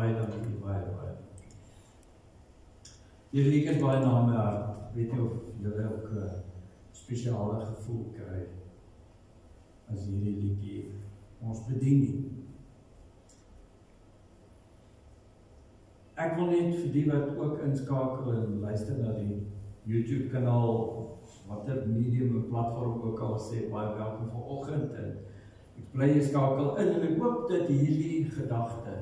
Baie dankie, baie. Hierdie week is baie na my hart. Weet jy of julle ook spesiale gevoel kry as hierdie liedjie ons bedien nie. Ek wil net vir die wat ook inskakel en luister na die YouTube kanaal, watter medium en platform ook al sê, baie welkom vanoggend en ek bly jy skakel in en ek hoop dat hierdie gedagte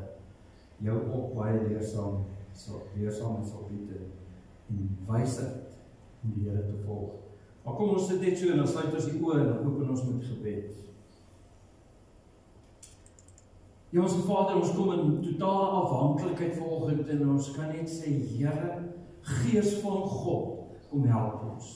jou ook baie leersaam sal bied en wysheid om die Here te volg. Maar kom ons sit net so en dan sluit ons die oë en dan open ons met gebed. Ja, ons Vader, ons kom in totale afhanklikheid vanoggend en ons kan net sê, Here, Gees van God, kom help ons.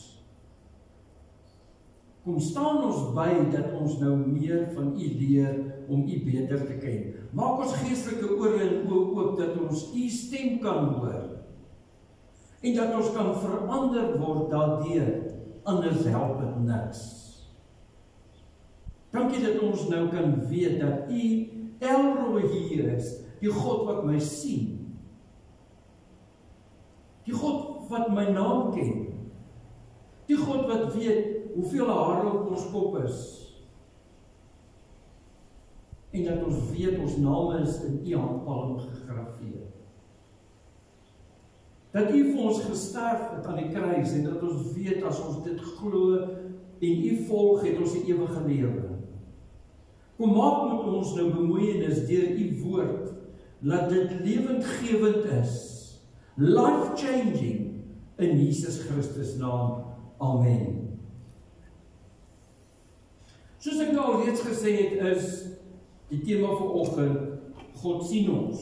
Kom staan ons by dat ons nou meer van U leer om U beter te ken. Maak ons geestelike ore en oë oop dat ons U stem kan hoor. En dat ons kan verander word daardeur, anders help dit niks. Dankie dat ons nou kan weet dat U Elroy hier is, die God wat my sien. Die God wat my naam ken. Die God wat weet hoeveel hare op ons kop is. En dat ons weet ons name is in U handpalm gegraveer. Dat U vir ons gesterf het aan die kruis en dat ons weet as ons dit glo en U volg, het ons die ewige lewe. Kom maak met ons nou bemoeienis deur U woord, laat dit lewendgewend is, life-changing in Jesus Christus naam. Amen. Soos ek al reeds gesê het, is die tema vanoggend, God sien ons.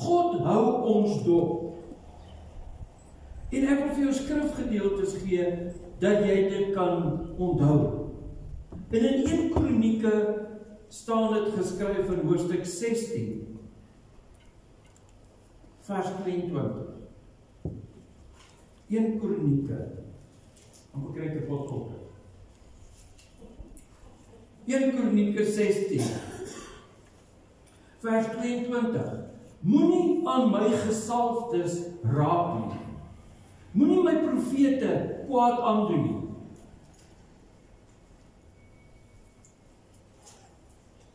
God hou ons dop. En ek wil vir jou skrifgedeeltes gee, dat jy dit kan onthou. En in 1 Kronieke staan dit geskryf in hoofstuk 16, vers 22. 1 Kronieke, dan kry ek 'n potgolf. 1 Kronieke 16, vers 22. Moenie aan my gesalfdes raak nie. Moenie my profete kwaad aandoen nie.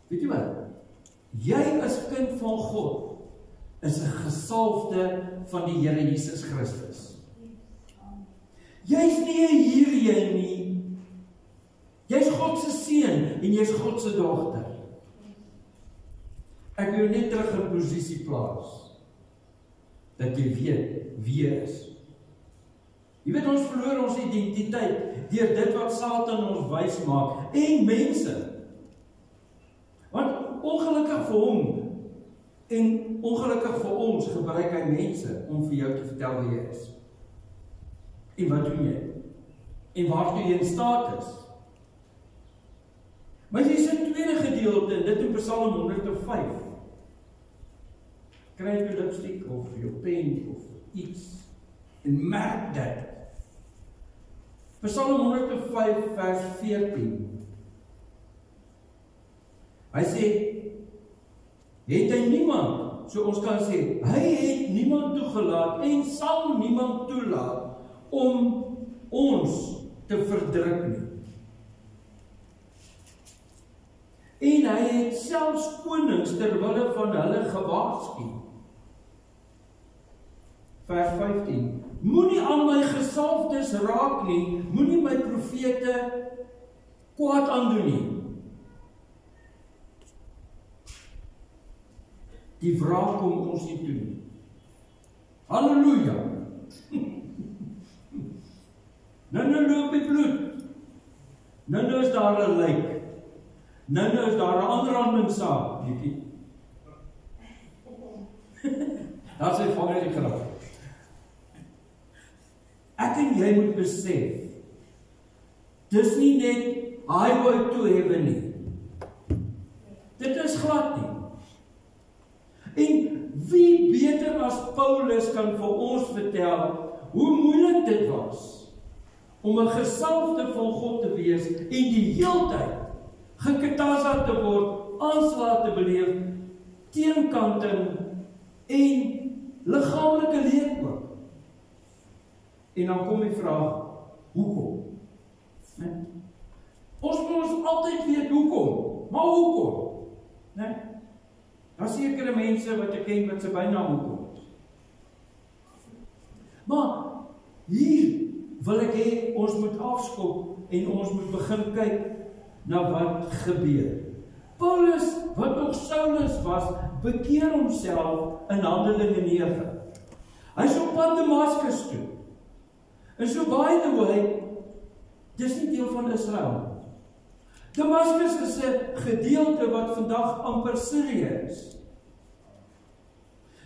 Weet jy wat? Jy as kind van God is 'n gesalfde van die Here Jesus Christus. Jy's nie 'n hierheen nie. Jy's God se seun en jy's God se dogter. Ek wil net terug in posisie plaas, dat jy weet wie jy is. Jy weet, ons verloor ons identiteit deur dit wat Satan ons wys maak, en mense. Want ongelukkig vir hom, en ongelukkig vir ons, gebruik hy mense om vir jou te vertel wie jy is. En wat doen jy? En waartoe jy in staat is? Maar jy sê 'n tweede gedeelte, en dit in Psalm 105. Kry jy lipstick of jou pen of iets, en merk dit. Psalm 105 vers 14. Hy sê, het hy niemand, so ons kan sê, hy het niemand toegelaat en sal niemand toelaat om ons te verdruk nie. En hy het selfs konings terwille van hulle gewaarsku. Vers 15. Moenie aan my gesalfdes raak nie, moenie my profete kwaad aandoen nie. Die vraag kom ons nie toe nie. Halleluja! Nou loop die bloed. Nou is daar 'n lijk. Nou is daar 'n ander aanbindsaak. Dat sê vanger die graf. Ek en jy moet besef, dis nie net highway to heaven nie. Dit is glad nie. En wie beter as Paulus kan vir ons vertel hoe moeilik dit was om 'n gesalfde van God te wees en die heeltyd geketasa te word, aanslae te beleef teenkanting en liggaamlike leed ook. En dan kom die vraag, hoekom? Nee? Ons moet ons altyd weet hoekom, maar hoekom? Nee? Daar is sekere mense wat ek ken wat se byna hoekom is. Maar hier wil ek hê ons moet afskop en ons moet begin kyk na wat gebeur. Paulus, wat nog Saulus was, bekeer homself in Handelinge 9. Hy is op pad Damaskus toe. En so by the way, dis nie deel van Israel. Damaskus is 'n gedeelte wat vandag amper Sirië is.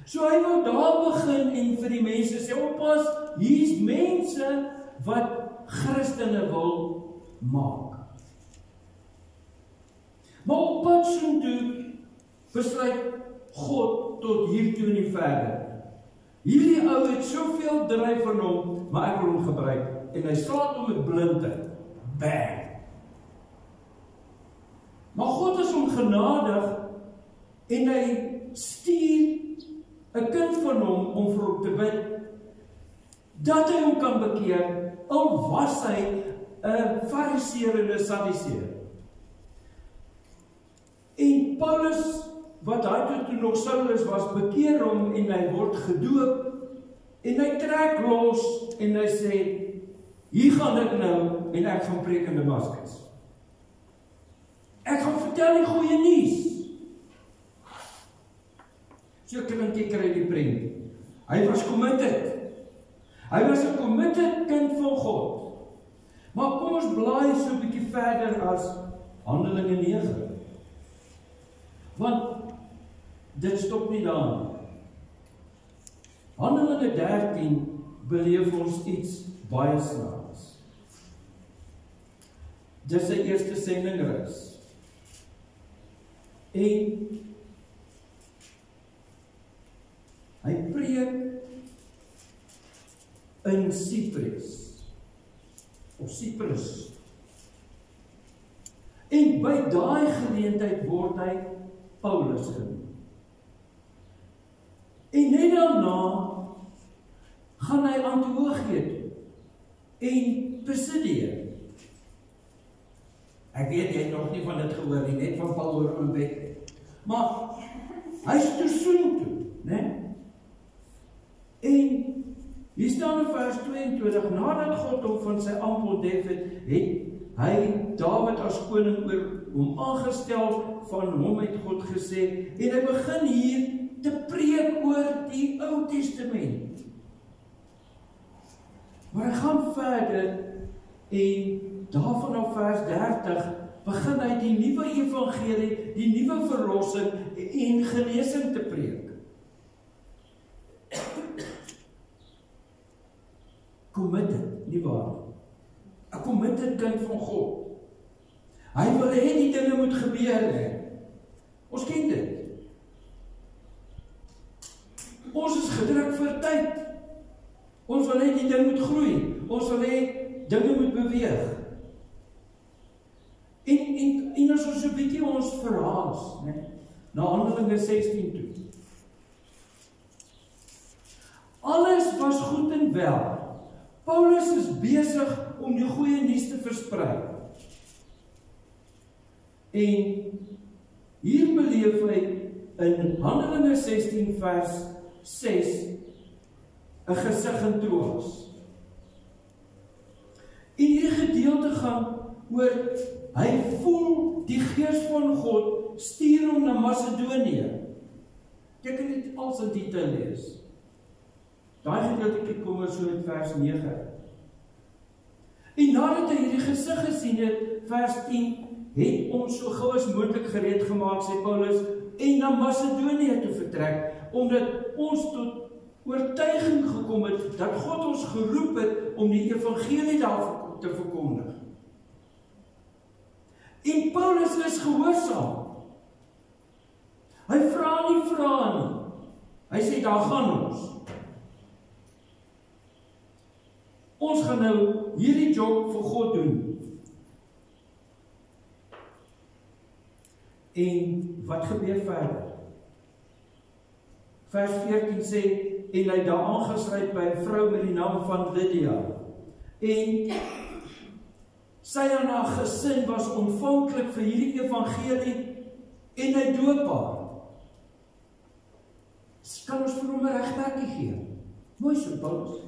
So hy wou daar begin en vir die mense sê, oppas, hier's mense wat Christene wil maak. Maar op pad soontoe besluit God tot hiertoe en nie verder. Hierdie ou het soveel dryf van hom, maar ek wil hom gebruik. En hy slaat hom met blinde. Bang! Maar God is hom genadig en hy stuur 'n kind van hom om vir hom te bid, dat hy hom kan bekeer, al was hy 'n Fariseer en 'n Sadduseer. En Paulus, wat hy toe nog Saulus was, bekeer hom en hy word gedoop, en hy trek los en hy sê, hier gaan ek nou en ek gaan preek in Damaskus. Ek gaan vertel die goeie nuus. So klink jy kry die prent. Hy was committed. Hy was 'n committed kind van God. Maar kom ons blaai so 'n bietjie verder as Handelinge 9. Want dit stop nie daar nie. Handelinge 13 beleef ons iets baie snaaks. Dis sy eerste sendingreis. En hy preek in Cyprus, of Cyprus. En by daai geleentheid word hy Paulus genoem. En net daarna gaan hy Antiochië toe en Pisidië. Ek weet jy het nog nie van dit gehoor nie, net van Paul oor en weg. Maar hy is toe soontoe, né? En hier staan in vers 22, nadat God hom van sy ampt ontdek het, hy Dawid as koning oor hom aangestel, van hom het God gesê, en hy begin hier te preek oor die Ou Testament. Maar hy gaan verder, en daarvan op vers 30, begin hy die nuwe evangelie, die nuwe verlossing en genesing te preek. Committed, nie waar? 'n committed kind van God. Hy wil hê die dinge moet gebeur, hè. Ons ken dit. Ons is gedruk vir tyd. Ons wil hê die ding moet groei. Ons wil hê dinge moet beweeg. En as ons 'n bietjie ons verhaas, né, na Handelinge 16 toe. Alles was goed en wel. Paulus is besig om die goeie nuus te versprei. En hier beleef hy in Handelinge 16 vers 6 'n gesig in Troas. En hierdie gedeelte gaan oor hy voel die gees van God stuur hom na Macedonië. Jy kan dit als in detail lees. Daai gedeeltjie kom oor so in vers 9. En nadat hy hierdie gesig gesien het, vers 10, het ons so gou as moontlik gereed gemaak, sê Paulus, en na Macedonië toe vertrek, omdat ons tot oortuiging gekom het, dat God ons geroep het om die evangelie daar te verkondig. En Paulus is gehoorsaam. Hy vra nie. Hy sê, daar gaan ons. Ons gaan nou hierdie job vir God doen. En wat gebeur verder? Vers 14 sê, en hy daar aangesluit by 'n vrou met die naam van Lydia. En sy en haar gesin was ontvanklik vir hierdie evangelie en hy doop haar. Kan ons vir hom 'n regmerkie gee? Mooi so, Paulus.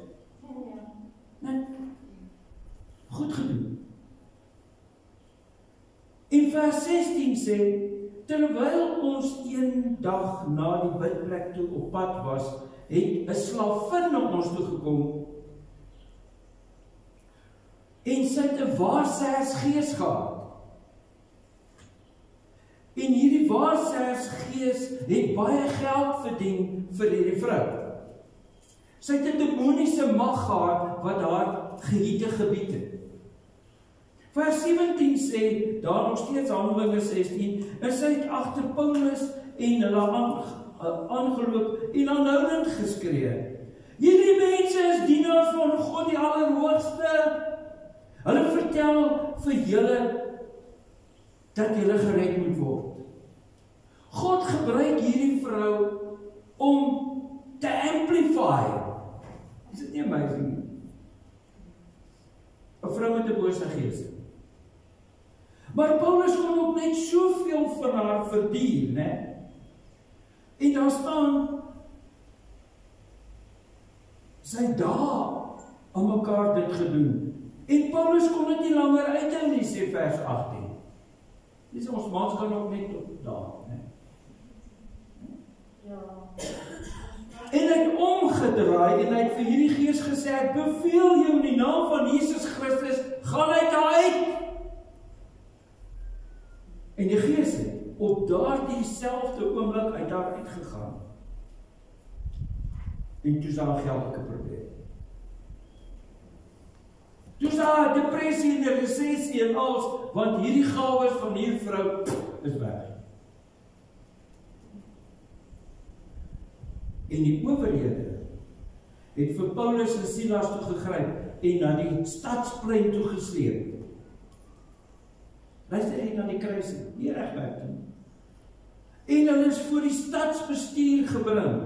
Nee. Goed gedoen. In vers 16 sê, terwyl ons een dag na die bidplek toe op pad was, het 'n slavin na ons toe gekom en sy het 'n waarsêersgees gehad. En hierdie waarsêersgees het baie geld verdien vir hierdie vrou. Sy het 'n demoniese mag gehad wat haar gehiete gebied het. Vers 17 sê, daar nog steeds Handelinge 16, en sy het agter Paulus en hulle aangeloop en aanhoudend geskree. Hierdie mense is dienaars van God die Allerhoogste. Hulle vertel vir julle dat julle gered moet word. God gebruik hierdie vrou om te amplify. Is dit nie amazing nie? 'n Vrou met 'n bose gees. Maar Paulus kon ook net soveel van haar verduur, né? En daar staan, sy daar aan mekaar dit gedoen. En Paulus kon dit nie langer uithou nie, sê vers 18. Dis ons mans kan ook net tot daar, né? Ja. En hy het omgedraai en hy het vir hierdie gees gesê, ek beveel jou in die naam van Jesus Christus, gaan uit uit. En die gees het op daardie selfde oomblik uit haar uitgegaan. En toe is daar 'n geldelike probleem. Toe is daar depressie en resessie en alles, want hierdie gawes van hierdie vrou is weg. En die owerhede het vir Paulus en Silas toe gegryp en na die stadsplein toe gesleep. Luister net na die kruisie, nie regwerk nie. En hulle is voor die stadsbestuur gebring.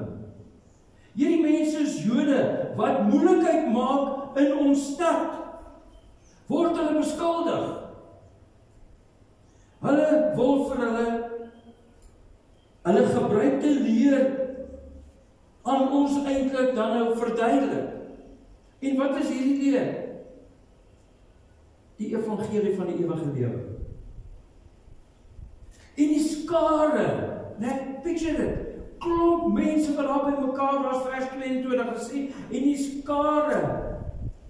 Hierdie mense is Jode wat moeilikheid maak in ons stad. Word hulle beskuldig. Hulle wil vir hulle gebruikte leer aan ons eintlik dan nou verduidelik. En wat is hierdie leer? Die evangelie van die ewige lewe. En die skare, net picture dit, klomp mense wat daar by mekaar was, vers 22 gesê, en die skare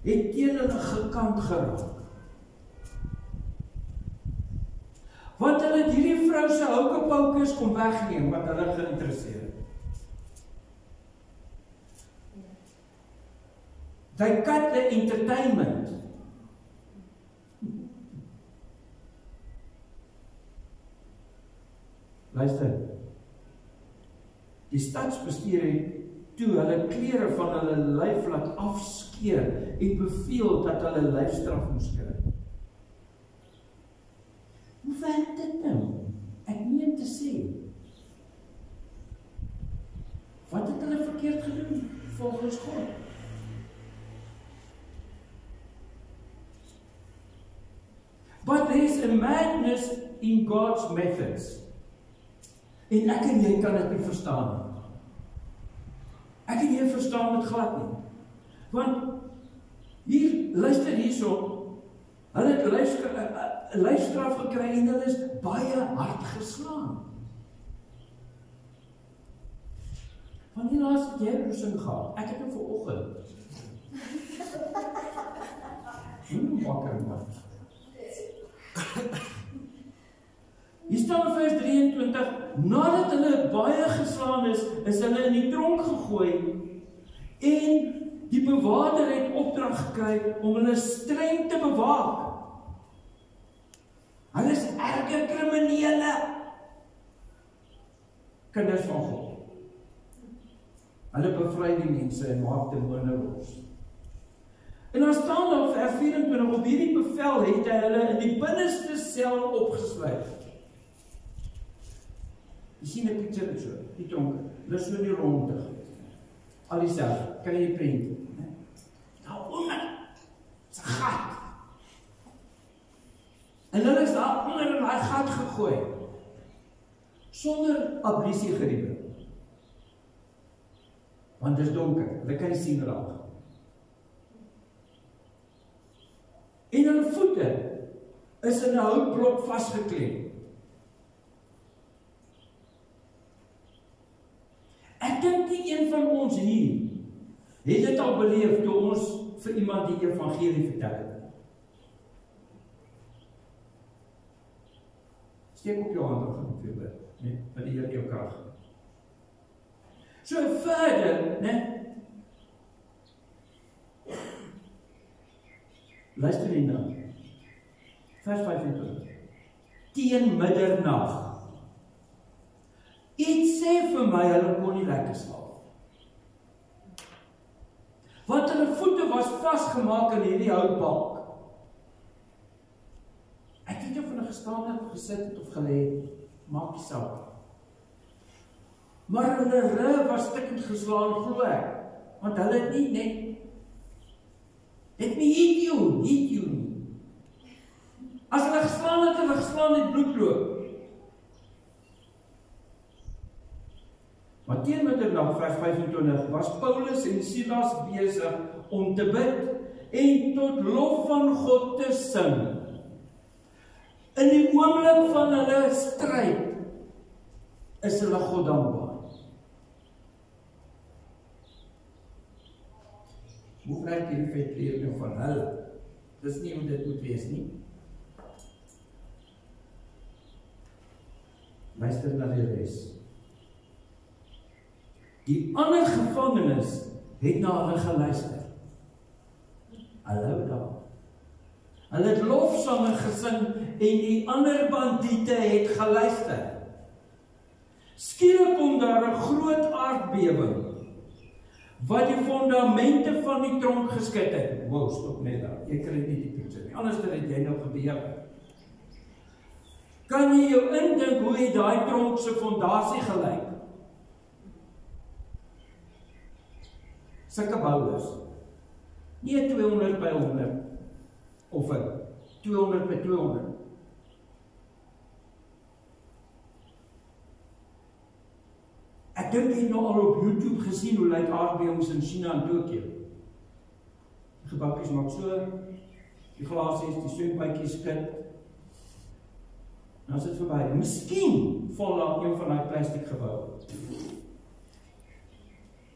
het teen hulle gekant geraak. Want hulle het hierdie vrou se houkepoukies kom wegneem, wat hulle geïnteresseer het. They cut the entertainment. Luister, die stadsbestuur het toe hulle klere van hulle lyf laat afskeer en beveel dat hulle lyfstraf moes kry. Hoe werk dit nou? Ek meen te sê, wat het hulle verkeerd gedoen volgens God? But there's a madness in God's methods. En ek en jy kan dit nie verstaan nie. Ek en jy verstaan dit glad nie. Want hier, luister hierso, hulle het lyfstraf gekry en hulle is baie hard geslaan. Wanneer laas het jy 'n roesing gehad? Ek het hom vanoggend. Wakker man. Hier staan vers 23, nadat hulle baie geslaan is hulle in die tronk gegooi en die bewaarder het opdrag gekry om hulle streng te bewaak. Hulle is erge kriminele kinders van God. Hulle bevry die mense en maak demone los. En dan staan daar vers 24, op hierdie bevel het hy hulle in die binneste sel opgesluit. Jy sien 'n picture so, die tronke, hulle so in die ronde. Al dieselfde, kry jy prentjie, né? Daaronder, is 'n gat. En hulle is daaronder in daai gat gegooi, sonder ablusie geriewe. Want dit is donker, hulle kan nie sien raak. En hulle voete is in 'n houtblok vasgeklem. Ek dink nie een van ons hier het dit al beleef toe ons vir iemand die evangelie vertel het. Steek op jou hand af en vir bid, nee, vir die Here jou krag. So verder, né? Luister nie nou. Vers 25. Teen middernag. Iets sê vir my, hulle kon nie lekker slaap. Want hulle voete was vasgemaak in hierdie houtbalk. Ek weet nie of hulle gestaan het, gesit het of gelê het, maak nie saak. Maar hulle rug was stikkend geslaan, glo ek. Want hulle het nie net, het nie hit you nie. As hulle geslaan het bloedloop. Maar teen middernag, vers 25, was Paulus en Silas besig om te bid en tot lof van God te sing. In die oomblik van hulle stryd is hulle God dankbaar. Hoe krijg jy die vetleerling van hulle? Dis nie hoe dit moet wees nie. Luister na die res. Die ander gevangenes het na hulle geluister. Hallo daar. Hulle het lofsange gesing en die ander bandiete het geluister. Skielik kom daar 'n groot aardbewing wat die fondamente van die tronk geskit het. Wow, stop net daar. Ek kry nie die picture nie. Anders het jy nou gebeur. Kan jy jou indink hoe het daai tronk se fondasie gelyk? Sulke bouwers. Nie 200 by 100 of 200 by 200. Ek dink jy nou al op YouTube gesien hoe lyk aardbewings in China en Tokio. Die gebouwtjies maak so, die glasies, die swembytjies skud. Nou is dit verby. Miskien val daar een van die plastic gebouw.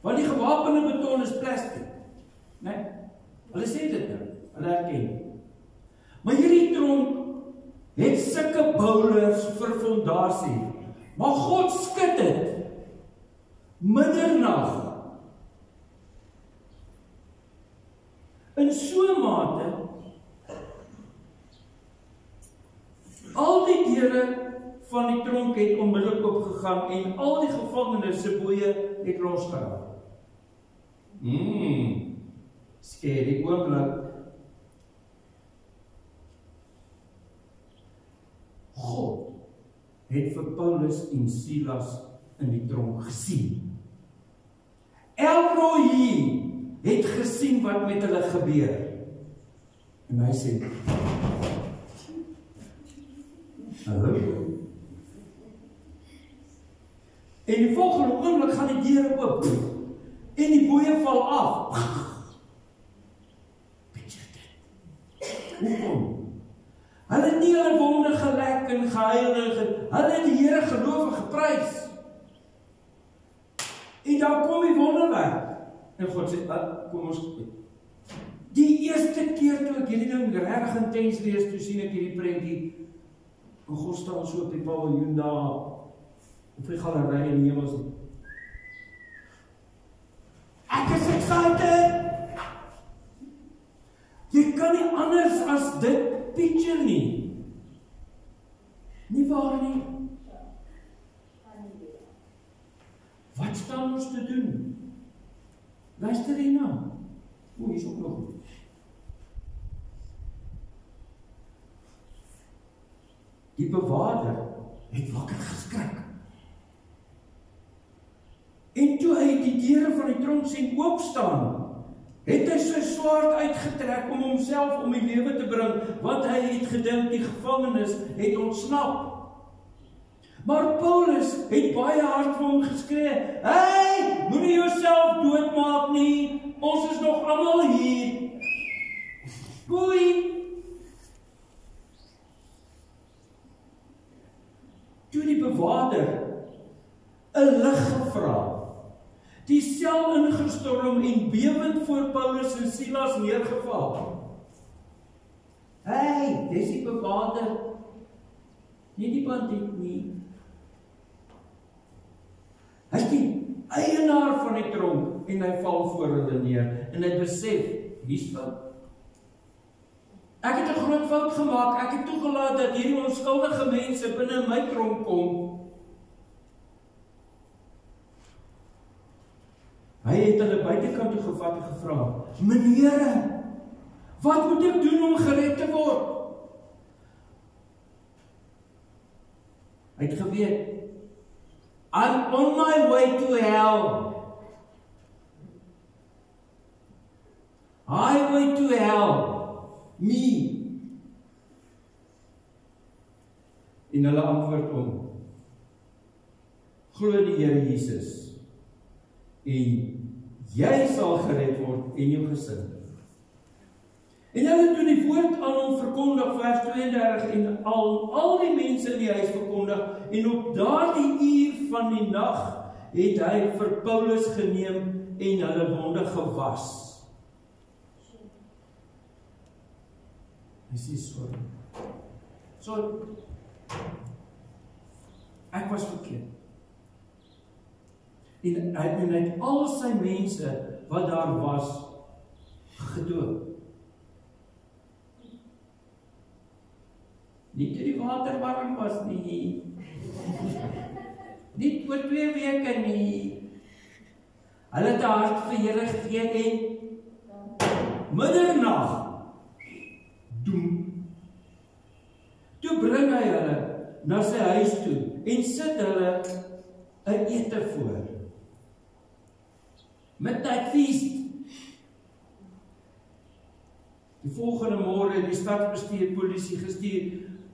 Want die gewapende beton is plastic. Nee? Hulle sê dit nou. Hulle herken. Maar hierdie tronk het sulke bouwers vir fondasie. Maar God skud dit. Middernag. In so mate al die deure van die tronk het onmiddellik opgegaan en al die gevangenes se boeye het losgeraak. Scary oomblik. God het vir Paulus en Silas in die tronk gesien. Elroy het gesien wat met hulle gebeur. En hy sê, hallo. En die volgende oomblik gaan die deure oop en die boeye val af. Picture dit. Hoekom? Hulle het nie hulle wonde gelek en gehuil en hulle het die Here geloof en geprys. En dan kom die wonderwerk. En God sê, kom ons. Die eerste keer toe ek hierdie ding reg intens lees, toe sien ek hierdie prentjie. En God staan so op die paviljoen daar, op die galery in die hemels. Ek is excited! Jy kan nie anders as dit picture nie. Nie waar nie? Wat staan ons te doen? Luister hierna. Hier is ook nog goed. Die bewaarder het wakker geskrik. tronk sien oopstaan, het hy sy swaard uitgetrek om homself om die lewe te bring, want hy het gedink die gevangenes het ontsnap. Maar Paulus het baie hard vir hom geskree, hey, moenie jouself doodmaak nie, ons is nog almal hier. Boei! Toe die bewaarder 'n lig gevra, die sel ingestorm en bewend voor Paulus en Silas neergeval. Hey, dis die bewaarder, nie die bandiet nie. Hy is die eienaar van die tronk en hy val voor hulle neer en hy besef, hier's fout. Ek het 'n groot fout gemaak, ek het toegelaat dat hierdie onskuldige mense binne my tronk kom. Hy het hulle buitekant toe gevat en gevra, meneere, wat moet ek doen om gered te word? Hy het geweet, I'm on my way to hell. Highway to hell. Me. En hulle antwoord hom, glo die Here Jesus, en jy sal gered word en jou gesin. En hulle toe die woord aan hom verkondig, vers 32, en al die mense in die huis verkondig, en op daardie uur van die nag het hy vir Paulus geneem en hulle wonde gewas. Hy sê, sorry, ek was verkeerd. En hy het al sy mense wat daar was, gedoop. Nie toe die water warm was nie, nie oor 2 weke nie. Hulle het 'n hart vir Here gegee en middernag, doem. Toe bring hy hulle na sy huis toe en sit hulle 'n ete voor. Midnight feast. Die volgende môre het die stadsbestuur polisie gestuur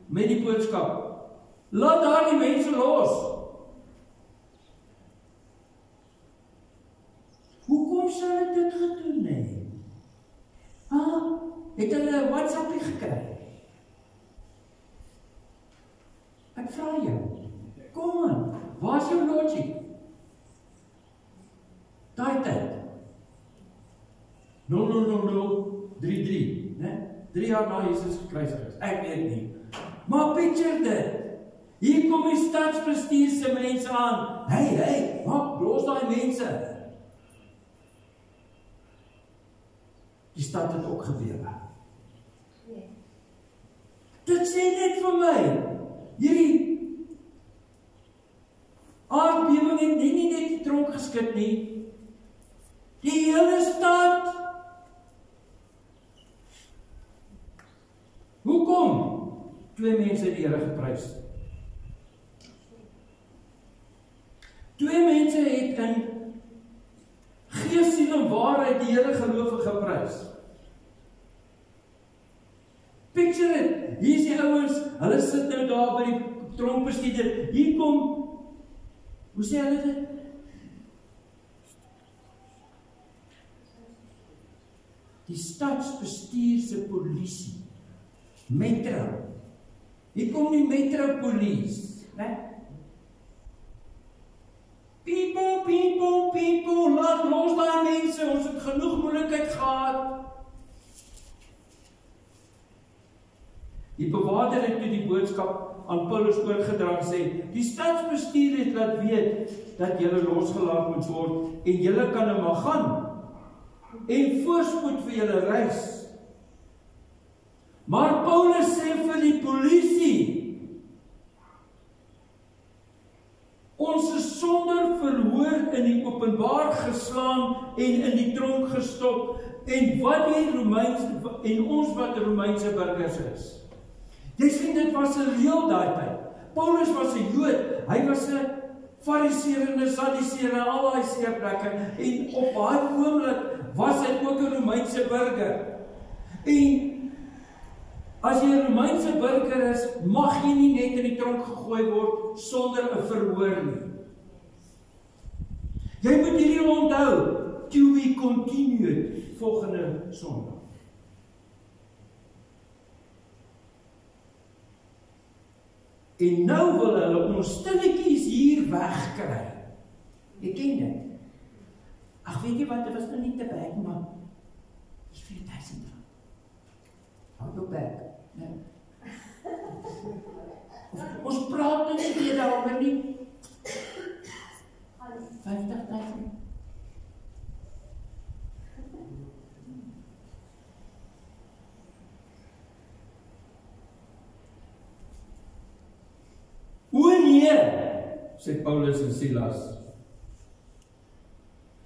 met die boodskap, laat daar die mense los. Hoekom sal hulle dit gedoen hê? Het hulle 'n WhatsAppie gekry? Ek vra jou, kom aan, waar is jou logic? Daai tyd. 000033, né? 3 jaar na Jesus gekruisig is. Ek weet nie. Maar picture dit. Hier kom die stadsbestuur se mense aan. Hey, maak los daai mense. Die stad het ook gebewe. Dit sê net vir my, hierdie aardbewing het nie net die tronk geskit nie, die hele stad. Hoekom? 2 mense het die Here geprys. 2 mense het in gees, siel en waarheid die Here geloof geprys. Picture it, hier is die ouens, hulle sit nou daar by die tronkbestuurder, hier kom, hoe sê hulle dit? Die stadsbestuur se polisie, metro, hier kom die metropolies, né? People, laat los daai mense, ons het genoeg moeilikheid gehad. Die bewaarder het toe die boodskap aan Paulus oorgedra en sê, die stadsbestuur het laat weet dat julle losgelaat moet word en julle kan nou maar gaan en voorspoed vir julle reis. Maar Paulus sê vir die polisie, ons is sonder verhoor in die openbaar geslaan en in die tronk gestop en wat die Romeinse en ons wat Romeinse burgers is. Jy sien, dit was 'n reël daai tyd. Paulus was 'n Jood, hy was 'n Fariseërs, Sadduseërs, al daai seerplekke, en op daai oomblik was hy ook 'n Romeinse burger. En as jy 'n Romeinse burger is, mag jy nie net in die tronk gegooi word sonder 'n verhoor nie. Jy moet hierdie onthou, to be continued, volgende Sondag. En nou wil hulle ons stilletjies hier wegkry. Jy ken dit. Ag, weet jy wat, dit was nou nie te bek, maar dis R4,000. Hou jou bek. Nee. Ons praat nie weer daaroor nie. 50,000. O nee, sê Paulus en Silas.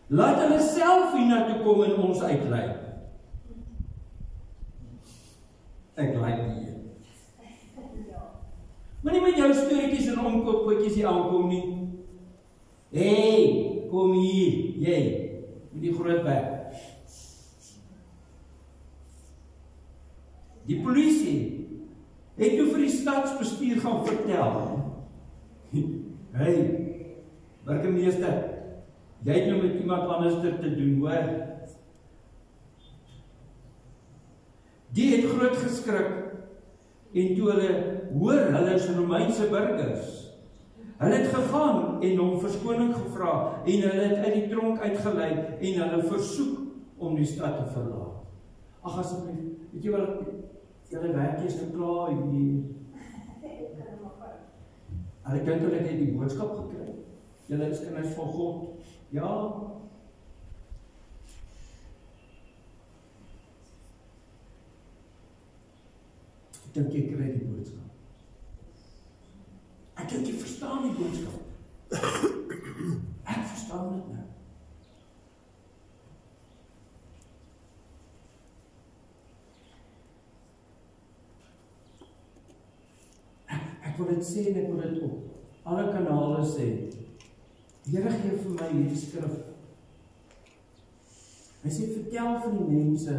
Laat hulle self hiernatoe kom en ons uitlei. Ek lei die. Maar nie met jou storieetjies en omkoopgoedjies hier aankom nie. Hey, kom hier, jy, met die groot bek. Die polisie het toe vir die stadsbestuur gaan vertel. Hey, burgemeester, jy het nou met iemand anders te doen, hoor. Die het groot geskrik, en toe hulle hoor, hulle is Romeinse burgers. Hulle het gegaan en hom verskoning gevra, en hulle het uit die tronk uitgelei, en hulle versoek om die stad te verlaat. Ag asseblief, weet jy wat, julle werk is nou klaar, hulle kind hulle het die boodskap gekry. Julle is kinders van God. Ja. Ek dink jy kry die boodskap. Ek dink jy verstaan die boodskap. Ek verstaan dit nou. Ek wil dit sê en ek wil dit op alle kanale sê. Die Here gee vir my hierdie skrif. Hy sê, vertel van die mense,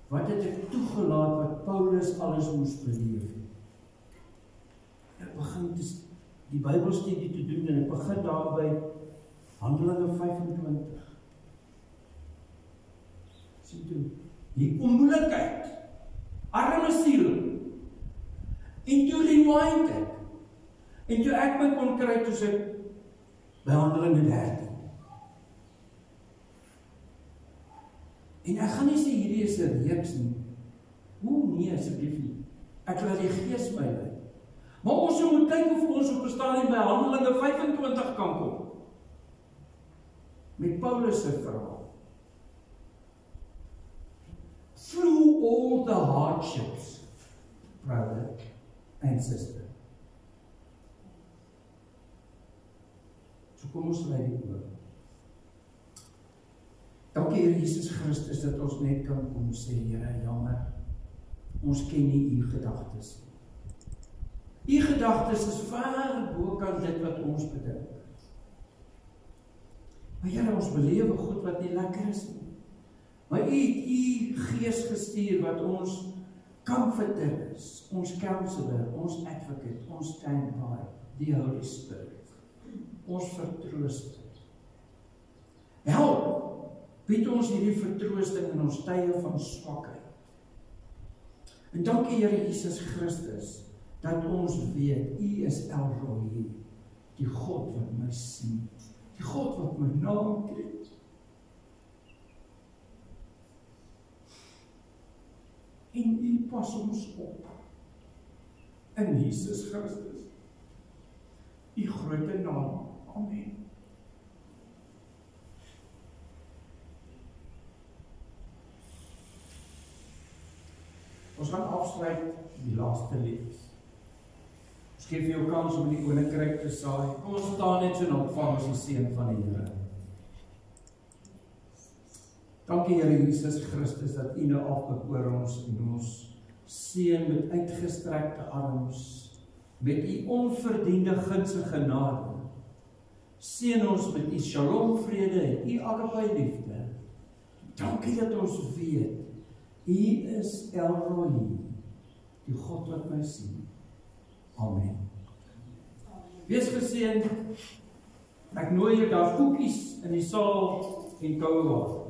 wat het ek toegelaat wat Paulus alles moes beleef. Ek begin die Bybelstudie te doen en ek begin daar by Handelinge 25. Sien toe, die onmoeilikheid, arme siel, en toe rewind ek. En toe ek my kon kry, toe sê by Handelinge 13. En ek gaan nie sê hierdie is 'n reeks nie. Nee, asseblief nie. Ek laat die Gees my lei. Maar ons moet kyk of ons op 'n stadium by Handelinge 25 kan kom. Met Paulus se verhaal. Through all the hardships, brother and sister. So kom ons lei die oor. Dankie Here Jesus Christus dat ons net kan kom sê, Here, jammer, ons ken nie u gedagtes. U gedagtes is ver bokant dit wat ons bedink. Maar Here, ons belewe goed wat nie lekker is nie. Maar u het u Gees gestuur wat ons comforter is, ons counselor, ons advocate, ons standby, die Holy Spirit, ons vertrooster. Help! Bied ons hierdie vertroosting in ons tye van swakheid. En dankie Here Jesus Christus, dat ons weet, u is El Roi, die God wat my sien, die God wat my naam ken. En u pas ons op, in Jesus Christus, u grote naam. Amen. Ons gaan afsluit die laaste lied. Ons gee vir jou kans om in die koninkryk te saai. Kom ons staan net so en ontvang ons die seën van die Here. Dankie Here Jesus Christus dat u nou afkyk oor ons en ons seën met uitgestrekte arms, met u onverdiende guns en genade. Seën ons met U shalom vrede en U agape liefde. Dankie dat ons weet, U is El Roi, die God wat my sien. Amen. Wees geseënd. Ek nooi jou daar koekies in die saal en koue water.